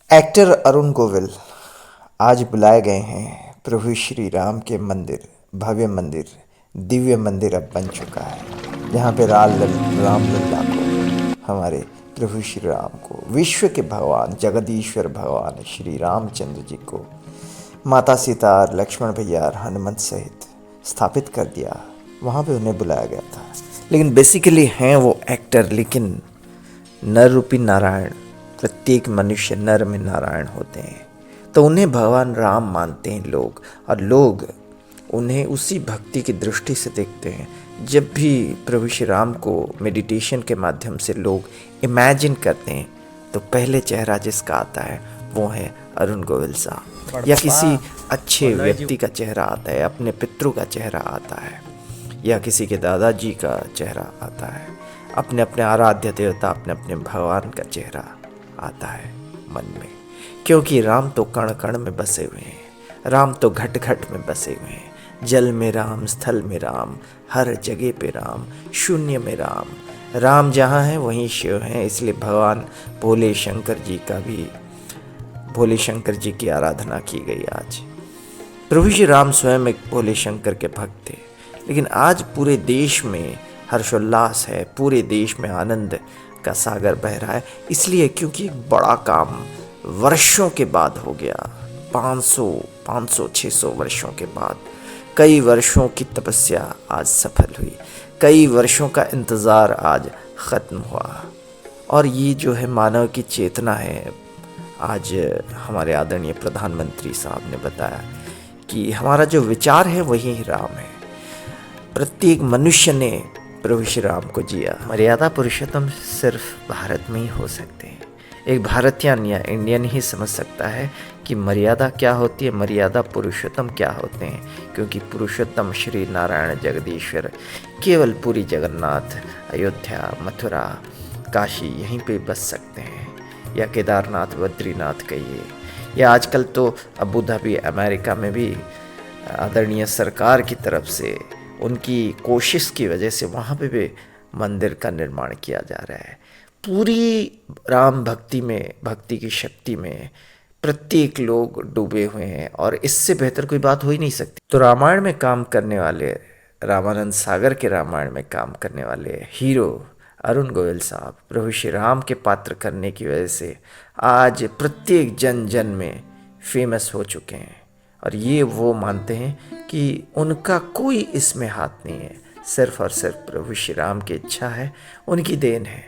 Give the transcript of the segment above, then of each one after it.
Actor Arun Govil आज बुलाए गए हैं प्रभु श्री राम के मंदिर, भव्य मंदिर, दिव्य मंदिर अब बन चुका है, जहाँ पे रामलला को, हमारे प्रभु श्री राम को, विश्व के भगवान जगदीश्वर भगवान श्री रामचंद्र जी को माता सीता, लक्ष्मण भैया और हनुमंत सहित स्थापित कर दिया। वहाँ पे उन्हें बुलाया गया था। लेकिन बेसिकली हैं वो एक्टर, लेकिन नर रूपी नारायण, प्रत्येक मनुष्य नर में नारायण होते हैं, तो उन्हें भगवान राम मानते हैं लोग, और लोग उन्हें उसी भक्ति की दृष्टि से देखते हैं। जब भी प्रभु श्री राम को मेडिटेशन के माध्यम से लोग इमेजिन करते हैं, तो पहले चेहरा जिसका आता है वो है अरुण गोविल साहब, या किसी अच्छे व्यक्ति का चेहरा आता है, अपने पितरों का चेहरा आता है, या किसी के दादाजी का चेहरा आता है, अपने अपने आराध्य देवता, अपने अपने भगवान का चेहरा आता है मन में। क्योंकि राम तो कण कण में बसे हुए हैं, राम तो घट घट में बसे हुए हैं। जल में राम, स्थल में राम, हर जगह पे राम, शून्य में राम। राम जहाँ है वहीं शिव है, इसलिए भगवान भोले शंकर जी की आराधना की गई आज। प्रभु श्री राम स्वयं एक भोले शंकर के भक्त थे, लेकिन आज पूरे देश में हर्षोल्लास है, पूरे देश में आनंद का सागर बह रहा है। इसलिए क्योंकि एक बड़ा काम वर्षों के बाद हो गया, 500-600 वर्षों के बाद, कई वर्षों की तपस्या आज सफल हुई, कई वर्षों का इंतज़ार आज ख़त्म हुआ। और ये जो है मानव की चेतना है। आज हमारे आदरणीय प्रधानमंत्री साहब ने बताया कि हमारा जो विचार है वही राम है। प्रत्येक मनुष्य ने प्रभु श्री राम को जिया। मर्यादा पुरुषोत्तम सिर्फ भारत में ही हो सकते हैं। एक भारतीयन या इंडियन ही समझ सकता है कि मर्यादा क्या होती है, मर्यादा पुरुषोत्तम क्या होते हैं। क्योंकि पुरुषोत्तम श्री नारायण जगदीश्वर केवल पुरी, जगन्नाथ, अयोध्या, मथुरा, काशी यहीं पे बस सकते हैं, या केदारनाथ, बद्रीनाथ कहिए, या आजकल तो अबू धाबी अमेरिका में भी आदरणीय सरकार की तरफ से, उनकी कोशिश की वजह से वहाँ पे भी मंदिर का निर्माण किया जा रहा है। पूरी राम भक्ति में, भक्ति की शक्ति में प्रत्येक लोग डूबे हुए हैं, और इससे बेहतर कोई बात हो ही नहीं सकती। तो रामायण में काम करने वाले, रामानंद सागर के रामायण में काम करने वाले हीरो अरुण गोविल साहब प्रभु श्री राम के पात्र करने की वजह से आज प्रत्येक जन जन में फेमस हो चुके हैं। और ये वो मानते हैं कि उनका कोई इसमें हाथ नहीं है, सिर्फ और सिर्फ प्रभु श्री राम की इच्छा है, उनकी देन है।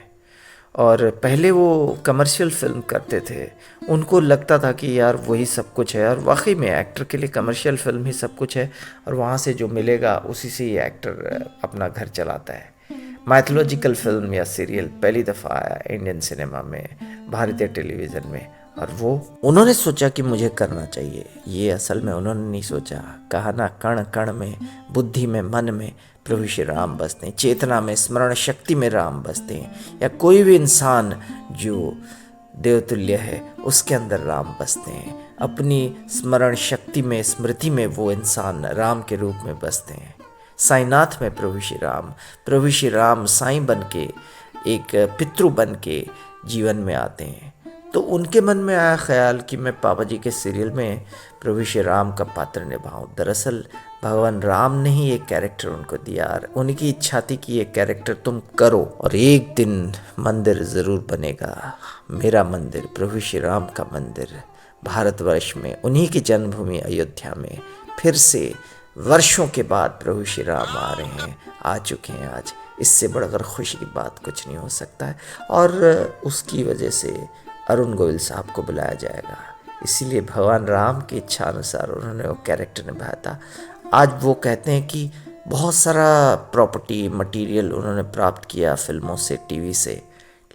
और पहले वो कमर्शियल फिल्म करते थे, उनको लगता था कि यार वही सब कुछ है, और वाकई में एक्टर के लिए कमर्शियल फिल्म ही सब कुछ है, और वहाँ से जो मिलेगा उसी से ही एक्टर अपना घर चलाता है। माइथोलॉजिकल फिल्म या सीरियल पहली दफ़ा आया इंडियन सिनेमा में, भारतीय टेलीविज़न में, और वो उन्होंने सोचा कि मुझे करना चाहिए। ये असल में उन्होंने नहीं सोचा, कहा ना, कण कण में, बुद्धि में, मन में प्रभु श्री राम बसते हैं, चेतना में, स्मरण शक्ति में राम बसते हैं। या कोई भी इंसान जो देवतुल्य है उसके अंदर राम बसते हैं। अपनी स्मरण शक्ति में, स्मृति में वो इंसान राम के रूप में बसते हैं। साईनाथ में प्रभु श्री राम साईं बन के, एक पितृ बन के जीवन में आते हैं। तो उनके मन में आया ख्याल कि मैं पापा जी के सीरियल में प्रभु श्री राम का पात्र निभाऊं। दरअसल भगवान राम ने ही एक कैरेक्टर उनको दिया, और उनकी इच्छा थी कि ये कैरेक्टर तुम करो, और एक दिन मंदिर ज़रूर बनेगा, मेरा मंदिर, प्रभु श्री राम का मंदिर भारतवर्ष में, उन्हीं की जन्मभूमि अयोध्या में फिर से वर्षों के बाद प्रभु श्री राम आ रहे हैं, आ चुके हैं आज। इससे बढ़कर खुशी की बात कुछ नहीं हो सकता है। और उसकी वजह से अरुण गोविल साहब को बुलाया जाएगा, इसीलिए भगवान राम की इच्छा अनुसार उन्होंने वो कैरेक्टर निभाया था। आज वो कहते हैं कि बहुत सारा प्रॉपर्टी, मटेरियल उन्होंने प्राप्त किया फिल्मों से, टीवी से,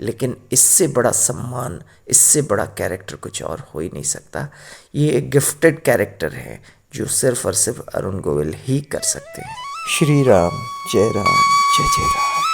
लेकिन इससे बड़ा सम्मान, इससे बड़ा कैरेक्टर कुछ और हो ही नहीं सकता। ये एक गिफ्टेड कैरेक्टर है जो सिर्फ और सिर्फ अरुण गोविल ही कर सकते हैं। श्री राम, जय राम, जय जय राम।